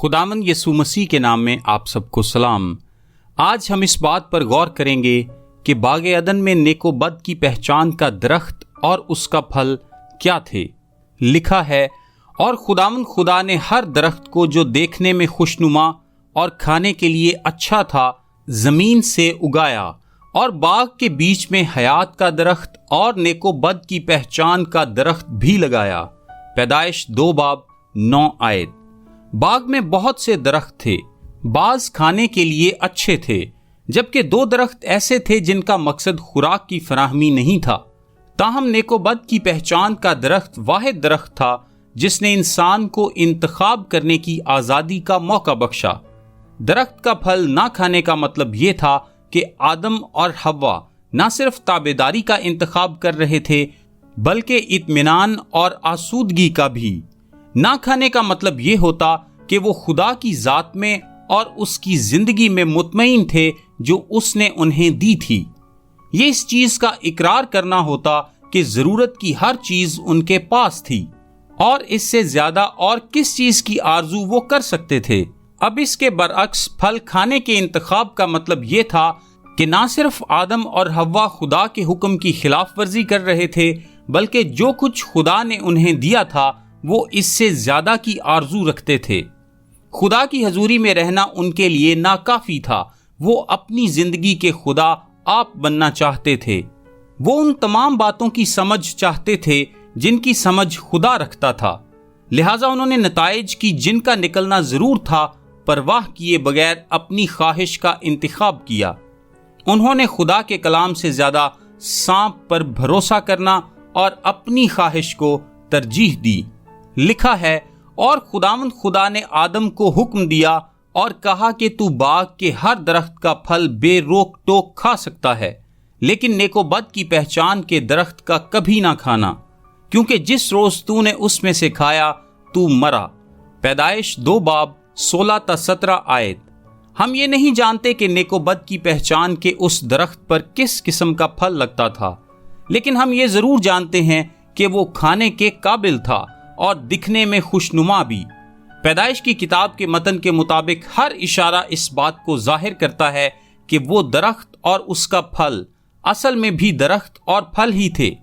خداوند یسوع مسیح کے نام میں آپ سب کو سلام۔ آج ہم اس بات پر غور کریں گے کہ باغ عدن میں نیک و بد کی پہچان کا درخت اور اس کا پھل کیا تھے۔ لکھا ہے، اور خداوند خدا نے ہر درخت کو جو دیکھنے میں خوشنما اور کھانے کے لیے اچھا تھا زمین سے اگایا، اور باغ کے بیچ میں حیات کا درخت اور نیک و بد کی پہچان کا درخت بھی لگایا۔ پیدائش 2:9۔ باغ میں بہت سے درخت تھے، بعض کھانے کے لیے اچھے تھے، جبکہ 2 درخت ایسے تھے جن کا مقصد خوراک کی فراہمی نہیں تھا۔ تاہم نیک و بد کی پہچان کا درخت واحد درخت تھا جس نے انسان کو انتخاب کرنے کی آزادی کا موقع بخشا۔ درخت کا پھل نہ کھانے کا مطلب یہ تھا کہ آدم اور حوا نہ صرف تابعداری کا انتخاب کر رہے تھے بلکہ اطمینان اور آسودگی کا بھی۔ نہ کھانے کا مطلب یہ ہوتا کہ وہ خدا کی ذات میں اور اس کی زندگی میں مطمئن تھے جو اس نے انہیں دی تھی۔ یہ اس چیز کا اقرار کرنا ہوتا کہ ضرورت کی ہر چیز ان کے پاس تھی اور اس سے زیادہ اور کس چیز کی آرزو وہ کر سکتے تھے۔ اب اس کے برعکس پھل کھانے کے انتخاب کا مطلب یہ تھا کہ نہ صرف آدم اور حوا خدا کے حکم کی خلاف ورزی کر رہے تھے بلکہ جو کچھ خدا نے انہیں دیا تھا وہ اس سے زیادہ کی آرزو رکھتے تھے۔ خدا کی حضوری میں رہنا ان کے لیے ناکافی تھا، وہ اپنی زندگی کے خدا آپ بننا چاہتے تھے۔ وہ ان تمام باتوں کی سمجھ چاہتے تھے جن کی سمجھ خدا رکھتا تھا، لہٰذا انہوں نے نتائج کی جن کا نکلنا ضرور تھا پرواہ کیے بغیر اپنی خواہش کا انتخاب کیا۔ انہوں نے خدا کے کلام سے زیادہ سانپ پر بھروسہ کرنا اور اپنی خواہش کو ترجیح دی۔ لکھا ہے، اور خداوند خدا نے آدم کو حکم دیا اور کہا کہ تو باغ کے ہر درخت کا پھل بے روک ٹوک کھا سکتا ہے، لیکن نیک و بد کی پہچان کے درخت کا کبھی نہ کھانا، کیونکہ جس روز تو نے اس میں سے کھایا تو مرا۔ پیدائش 2:16-17۔ ہم یہ نہیں جانتے کہ نیک و بد کی پہچان کے اس درخت پر کس قسم کا پھل لگتا تھا، لیکن ہم یہ ضرور جانتے ہیں کہ وہ کھانے کے قابل تھا اور دکھنے میں خوشنما بھی۔ پیدائش کی کتاب کے متن کے مطابق ہر اشارہ اس بات کو ظاہر کرتا ہے کہ وہ درخت اور اس کا پھل اصل میں بھی درخت اور پھل ہی تھے،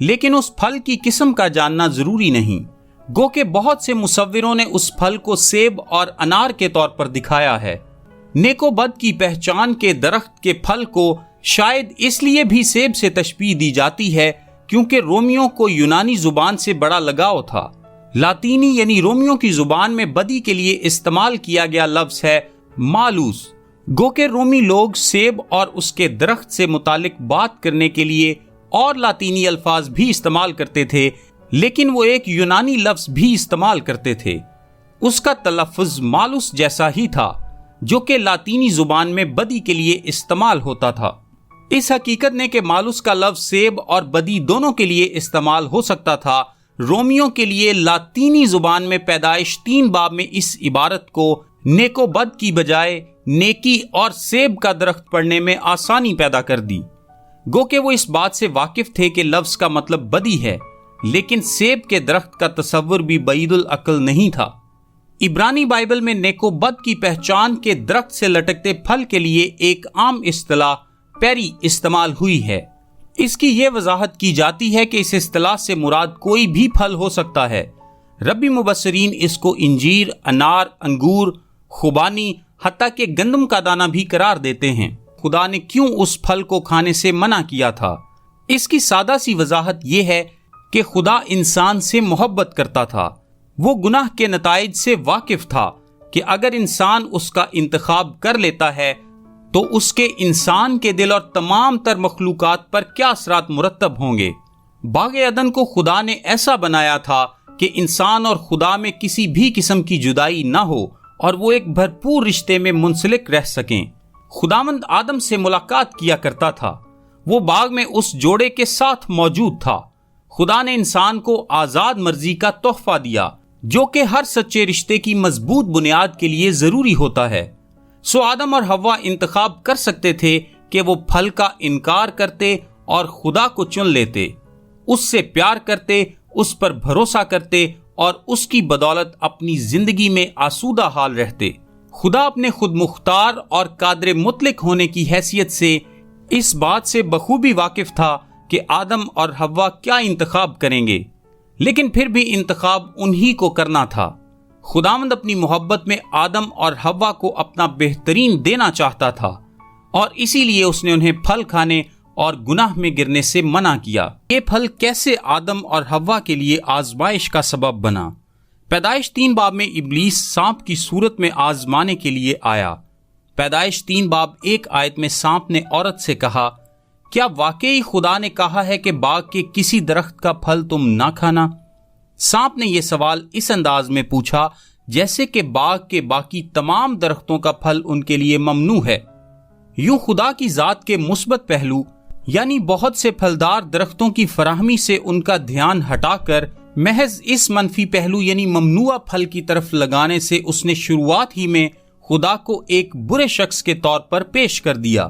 لیکن اس پھل کی قسم کا جاننا ضروری نہیں۔ گو کہ بہت سے مصوروں نے اس پھل کو سیب اور انار کے طور پر دکھایا ہے۔ نیک و بد کی پہچان کے درخت کے پھل کو شاید اس لیے بھی سیب سے تشبیہ دی جاتی ہے کیونکہ رومیوں کو یونانی زبان سے بڑا لگاؤ تھا۔ لاطینی یعنی رومیوں کی زبان میں بدی کے لیے استعمال کیا گیا لفظ ہے مالوس۔ گو کہ رومی لوگ سیب اور اس کے درخت سے متعلق بات کرنے کے لیے اور لاطینی الفاظ بھی استعمال کرتے تھے، لیکن وہ ایک یونانی لفظ بھی استعمال کرتے تھے۔ اس کا تلفظ مالوس جیسا ہی تھا جو کہ لاطینی زبان میں بدی کے لیے استعمال ہوتا تھا۔ اس حقیقت نے کہ مالوس کا لفظ سیب اور بدی دونوں کے لیے استعمال ہو سکتا تھا، رومیوں کے لیے لاطینی زبان میں پیدائش 3 میں اس عبارت کو نیک و بد کی بجائے نیکی اور سیب کا درخت پڑھنے میں آسانی پیدا کر دی۔ گو کہ وہ اس بات سے واقف تھے کہ لفظ کا مطلب بدی ہے، لیکن سیب کے درخت کا تصور بھی بعید العقل نہیں تھا۔ عبرانی بائبل میں نیک و بد کی پہچان کے درخت سے لٹکتے پھل کے لیے ایک عام اصطلاح پیری استعمال ہوئی ہے۔ اس کی یہ وضاحت کی جاتی ہے کہ اس اصطلاح سے مراد کوئی بھی پھل ہو سکتا ہے۔ ربی مبصرین اس کو انجیر، انار، انگور، خوبانی، حتیٰ کہ گندم کا دانہ بھی قرار دیتے ہیں۔ خدا نے کیوں اس پھل کو کھانے سے منع کیا تھا؟ اس کی سادہ سی وضاحت یہ ہے کہ خدا انسان سے محبت کرتا تھا۔ وہ گناہ کے نتائج سے واقف تھا کہ اگر انسان اس کا انتخاب کر لیتا ہے تو اس کے انسان کے دل اور تمام تر مخلوقات پر کیا اثرات مرتب ہوں گے۔ باغ عدن کو خدا نے ایسا بنایا تھا کہ انسان اور خدا میں کسی بھی قسم کی جدائی نہ ہو اور وہ ایک بھرپور رشتے میں منسلک رہ سکیں۔ خداوند آدم سے ملاقات کیا کرتا تھا، وہ باغ میں اس جوڑے کے ساتھ موجود تھا۔ خدا نے انسان کو آزاد مرضی کا تحفہ دیا جو کہ ہر سچے رشتے کی مضبوط بنیاد کے لیے ضروری ہوتا ہے۔ سو آدم اور حوا انتخاب کر سکتے تھے کہ وہ پھل کا انکار کرتے اور خدا کو چن لیتے، اس سے پیار کرتے، اس پر بھروسہ کرتے اور اس کی بدولت اپنی زندگی میں آسودہ حال رہتے۔ خدا اپنے خود مختار اور قادر مطلق ہونے کی حیثیت سے اس بات سے بخوبی واقف تھا کہ آدم اور حوا کیا انتخاب کریں گے، لیکن پھر بھی انتخاب انہی کو کرنا تھا۔ خداوند اپنی محبت میں آدم اور حوا کو اپنا بہترین دینا چاہتا تھا، اور اسی لیے اس نے انہیں پھل کھانے اور گناہ میں گرنے سے منع کیا۔ یہ پھل کیسے آدم اور حوا کے لیے آزمائش کا سبب بنا؟ پیدائش 3 باب میں ابلیس سانپ کی صورت میں آزمانے کے لیے آیا۔ پیدائش 3 باب 1 آیت میں سانپ نے عورت سے کہا، کیا واقعی خدا نے کہا ہے کہ باغ کے کسی درخت کا پھل تم نہ کھانا؟ سانپ نے یہ سوال اس انداز میں پوچھا جیسے کہ باغ کے باقی تمام درختوں کا پھل ان کے لیے ممنوع ہے۔ یوں خدا کی ذات کے مثبت پہلو یعنی بہت سے پھلدار درختوں کی فراہمی سے ان کا دھیان ہٹا کر محض اس منفی پہلو یعنی ممنوع پھل کی طرف لگانے سے اس نے شروعات ہی میں خدا کو ایک برے شخص کے طور پر پیش کر دیا۔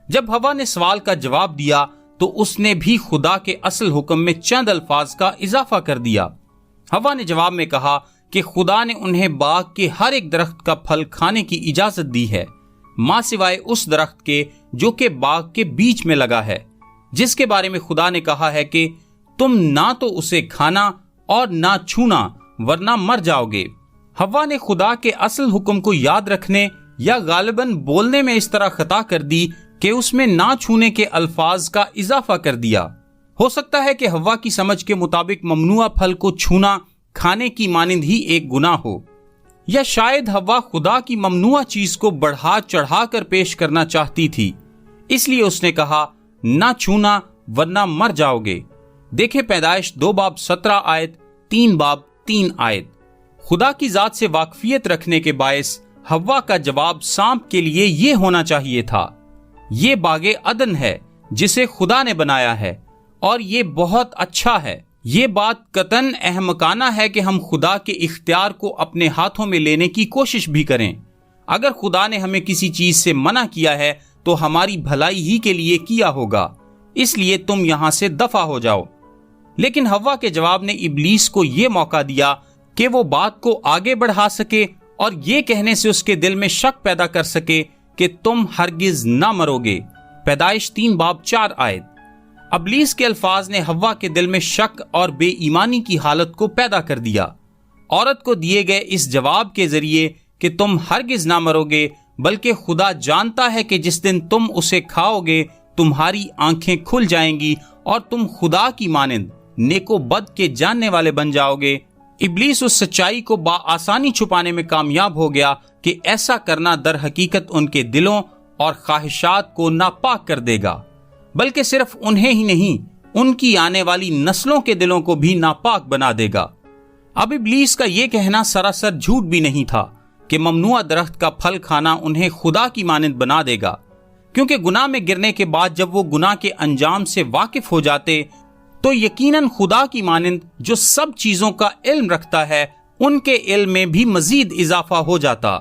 جب حوا نے سوال کا جواب دیا تو اس نے بھی خدا کے اصل حکم میں چند الفاظ کا اضافہ کر دیا۔ حوا نے جواب میں کہا کہ خدا نے انہیں باغ کے ہر ایک درخت کا پھل کھانے کی اجازت دی ہے، ماں سوائے اس درخت کے جو کہ باغ کے بیچ میں لگا ہے، جس کے بارے میں خدا نے کہا ہے کہ تم نہ تو اسے کھانا اور نہ چھونا ورنہ مر جاؤ گے۔ حوا نے خدا کے اصل حکم کو یاد رکھنے یا غالباً بولنے میں اس طرح خطا کر دی کہ اس میں نہ چھونے کے الفاظ کا اضافہ کر دیا۔ ہو سکتا ہے کہ حوا کی سمجھ کے مطابق ممنوع پھل کو چھونا کھانے کی مانند ہی ایک گناہ ہو، یا شاید حوا خدا کی ممنوع چیز کو بڑھا چڑھا کر پیش کرنا چاہتی تھی، اس لیے اس نے کہا نہ چھونا ورنہ مر جاؤ گے۔ دیکھیں پیدائش 2 باب 17 آیت، 3 باب 3 آیت۔ خدا کی ذات سے واقفیت رکھنے کے باعث حوا کا جواب سانپ کے لیے یہ ہونا چاہیے تھا، یہ باغ عدن ہے جسے خدا نے بنایا ہے اور یہ بہت اچھا ہے۔ یہ بات قطعاً احمقانہ ہے کہ ہم خدا کے اختیار کو اپنے ہاتھوں میں لینے کی کوشش بھی کریں۔ اگر خدا نے ہمیں کسی چیز سے منع کیا ہے تو ہماری بھلائی ہی کے لیے کیا ہوگا، اس لیے تم یہاں سے دفع ہو جاؤ۔ لیکن حوا کے جواب نے ابلیس کو یہ موقع دیا کہ وہ بات کو آگے بڑھا سکے اور یہ کہنے سے اس کے دل میں شک پیدا کر سکے کہ تم ہرگز نہ مرو گے۔ پیدائش 3 باب 4 آیت۔ ابلیس کے الفاظ نے حوا کے دل میں شک اور بے ایمانی کی حالت کو پیدا کر دیا۔ عورت کو دیے گئے اس جواب کے ذریعے کہ تم ہرگز نہ مرو گے، بلکہ خدا جانتا ہے کہ جس دن تم اسے کھاؤ گے تمہاری آنکھیں کھل جائیں گی اور تم خدا کی مانند نیک و بد کے جاننے والے بن جاؤ گے، ابلیس اس سچائی کو بآسانی چھپانے میں کامیاب ہو گیا کہ ایسا کرنا در حقیقت ان کے دلوں اور خواہشات کو ناپاک کر دے گا، بلکہ صرف انہیں ہی نہیں ان کی آنے والی نسلوں کے دلوں کو بھی ناپاک بنا دے گا۔ اب ابلیس کا یہ کہنا سراسر جھوٹ بھی نہیں تھا کہ ممنوع درخت کا پھل کھانا انہیں خدا کی مانند بنا دے گا، کیونکہ گناہ میں گرنے کے بعد جب وہ گناہ کے انجام سے واقف ہو جاتے تو یقیناً خدا کی مانند جو سب چیزوں کا علم رکھتا ہے ان کے علم میں بھی مزید اضافہ ہو جاتا۔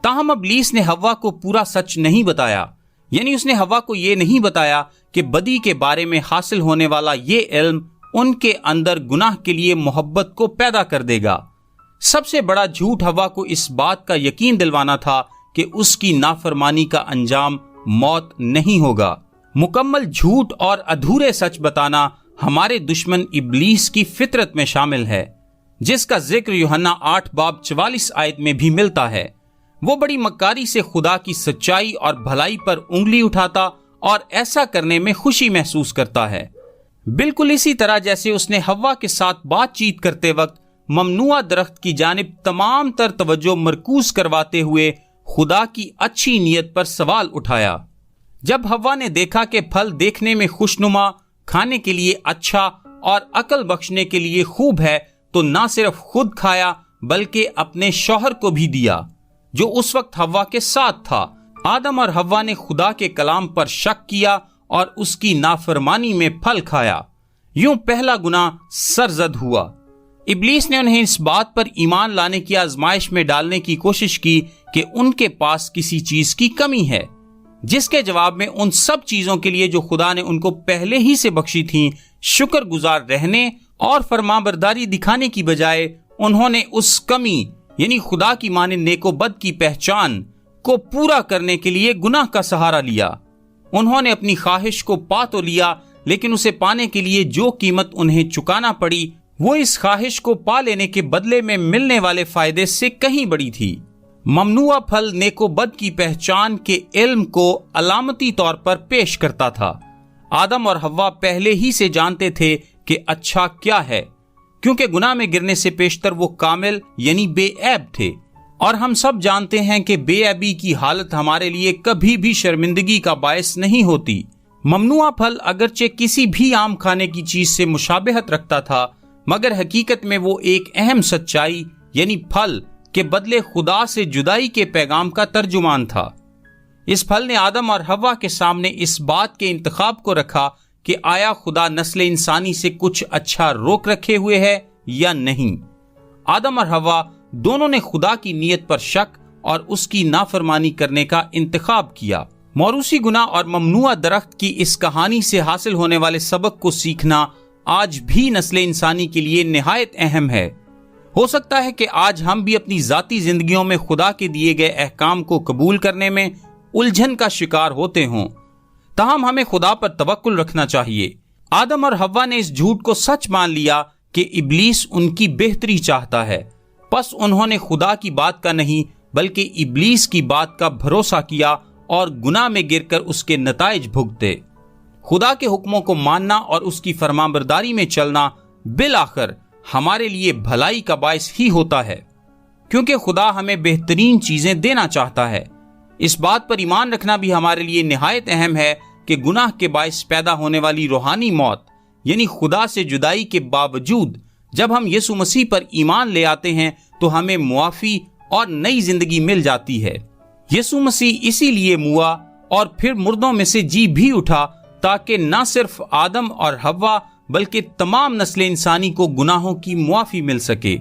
تاہم ابلیس نے حوا کو پورا سچ نہیں بتایا، یعنی اس نے حوا کو یہ نہیں بتایا کہ بدی کے بارے میں حاصل ہونے والا یہ علم ان کے اندر گناہ کے لیے محبت کو پیدا کر دے گا۔ سب سے بڑا جھوٹ حوا کو اس بات کا یقین دلوانا تھا کہ اس کی نافرمانی کا انجام موت نہیں ہوگا۔ مکمل جھوٹ اور ادھورے سچ بتانا ہمارے دشمن ابلیس کی فطرت میں شامل ہے، جس کا ذکر یوحنا 8 باب 44 آیت میں بھی ملتا ہے۔ وہ بڑی مکاری سے خدا کی سچائی اور بھلائی پر انگلی اٹھاتا اور ایسا کرنے میں خوشی محسوس کرتا ہے، بالکل اسی طرح جیسے اس نے حوا کے ساتھ بات چیت کرتے وقت ممنوع درخت کی جانب تمام تر توجہ مرکوز کرواتے ہوئے خدا کی اچھی نیت پر سوال اٹھایا۔ جب حوا نے دیکھا کہ پھل دیکھنے میں خوشنما، کھانے کے لیے اچھا اور عقل بخشنے کے لیے خوب ہے تو نہ صرف خود کھایا بلکہ اپنے شوہر کو بھی دیا جو اس وقت حوا کے ساتھ تھا۔ آدم اور حوا نے خدا کے کلام پر شک کیا اور اس کی نافرمانی میں پھل کھایا، یوں پہلا گناہ سرزد ہوا۔ ابلیس نے انہیں اس بات پر ایمان لانے کی آزمائش میں ڈالنے کی کوشش کی کہ ان کے پاس کسی چیز کی کمی ہے، جس کے جواب میں ان سب چیزوں کے لیے جو خدا نے ان کو پہلے ہی سے بخشی تھیں شکر گزار رہنے اور فرمانبرداری دکھانے کی بجائے انہوں نے اس کمی یعنی خدا کی مانند نیک و بد کی پہچان کو پورا کرنے کے لیے گناہ کا سہارا لیا۔ انہوں نے اپنی خواہش کو پا تو لیا، لیکن اسے پانے کے لیے جو قیمت انہیں چکانا پڑی وہ اس خواہش کو پا لینے کے بدلے میں ملنے والے فائدے سے کہیں بڑی تھی۔ ممنوعہ پھل نیک و بد کی پہچان کے علم کو علامتی طور پر پیش کرتا تھا۔ آدم اور حوا پہلے ہی سے جانتے تھے کہ اچھا کیا ہے، کیونکہ گناہ میں گرنے سے پیشتر وہ کامل یعنی بے عیب تھے، اور ہم سب جانتے ہیں کہ بے عیبی کی حالت ہمارے لیے کبھی بھی شرمندگی کا باعث نہیں ہوتی۔ ممنوعہ پھل اگرچہ کسی بھی عام کھانے کی چیز سے مشابہت رکھتا تھا، مگر حقیقت میں وہ ایک اہم سچائی یعنی پھل کے بدلے خدا سے جدائی کے پیغام کا ترجمان تھا۔ اس پھل نے آدم اور حوا کے سامنے اس بات کے انتخاب کو رکھا کہ آیا خدا نسل انسانی سے کچھ اچھا روک رکھے ہوئے ہے یا نہیں۔ آدم اور حوا دونوں نے خدا کی نیت پر شک اور اس کی نافرمانی کرنے کا انتخاب کیا۔ موروثی گناہ اور ممنوعہ درخت کی اس کہانی سے حاصل ہونے والے سبق کو سیکھنا آج بھی نسل انسانی کے لیے نہایت اہم ہے۔ ہو سکتا ہے کہ آج ہم بھی اپنی ذاتی زندگیوں میں خدا کے دیے گئے احکام کو قبول کرنے میں الجھن کا شکار ہوتے ہوں، تاہم ہمیں خدا پر توکل رکھنا چاہیے۔ آدم اور حوا نے اس جھوٹ کو سچ مان لیا کہ ابلیس ان کی بہتری چاہتا ہے، پس انہوں نے خدا کی بات کا نہیں بلکہ ابلیس کی بات کا بھروسہ کیا اور گناہ میں گر کر اس کے نتائج بھگتے۔ خدا کے حکموں کو ماننا اور اس کی فرمانبرداری میں چلنا بالآخر ہمارے لیے بھلائی کا باعث ہی ہوتا ہے، کیونکہ خدا ہمیں بہترین چیزیں دینا چاہتا ہے۔ اس بات پر ایمان رکھنا بھی ہمارے لیے نہایت اہم ہے کہ گناہ کے باعث پیدا ہونے والی روحانی موت یعنی خدا سے جدائی کے باوجود جب ہم یسوع مسیح پر ایمان لے آتے ہیں تو ہمیں معافی اور نئی زندگی مل جاتی ہے۔ یسوع مسیح اسی لیے موا اور پھر مردوں میں سے جی بھی اٹھا تاکہ نہ صرف آدم اور حوا بلکہ تمام نسل انسانی کو گناہوں کی معافی مل سکے۔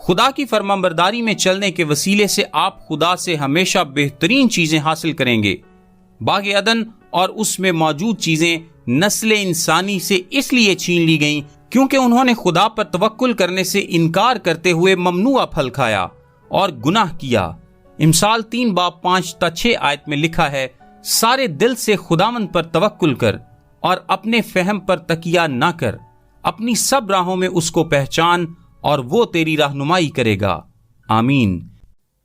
خدا کی فرمانبرداری میں چلنے کے وسیلے سے آپ خدا سے ہمیشہ بہترین چیزیں حاصل کریں گے۔ باغ عدن اور اس میں موجود چیزیں نسل انسانی سے اس لیے چھین لی گئیں کیونکہ انہوں نے خدا پر توکل کرنے سے انکار کرتے ہوئے ممنوعہ پھل کھایا اور گناہ کیا۔ امثال 3:5-6 آیت میں لکھا ہے، سارے دل سے خداوند پر توکل کر اور اپنے فہم پر تکیہ نہ کر، اپنی سب راہوں میں اس کو پہچان اور وہ تیری رہنمائی کرے گا۔ آمین۔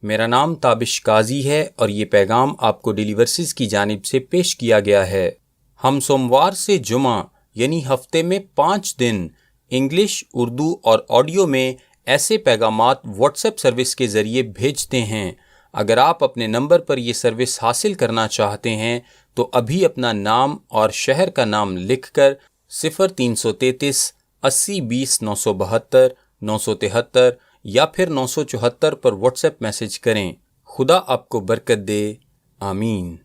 میرا نام تابش قاضی ہے اور یہ پیغام آپ کو ڈیلی ورسز کی جانب سے پیش کیا گیا ہے۔ ہم سوموار سے جمعہ یعنی ہفتے میں 5 دن انگلش، اردو اور آڈیو میں ایسے پیغامات واٹس ایپ سروس کے ذریعے بھیجتے ہیں۔ اگر آپ اپنے نمبر پر یہ سروس حاصل کرنا چاہتے ہیں تو ابھی اپنا نام اور شہر کا نام لکھ کر 0333 80 20 972 973 یا پھر 974 پر واٹس ایپ میسج کریں۔ خدا آپ کو برکت دے۔ آمین۔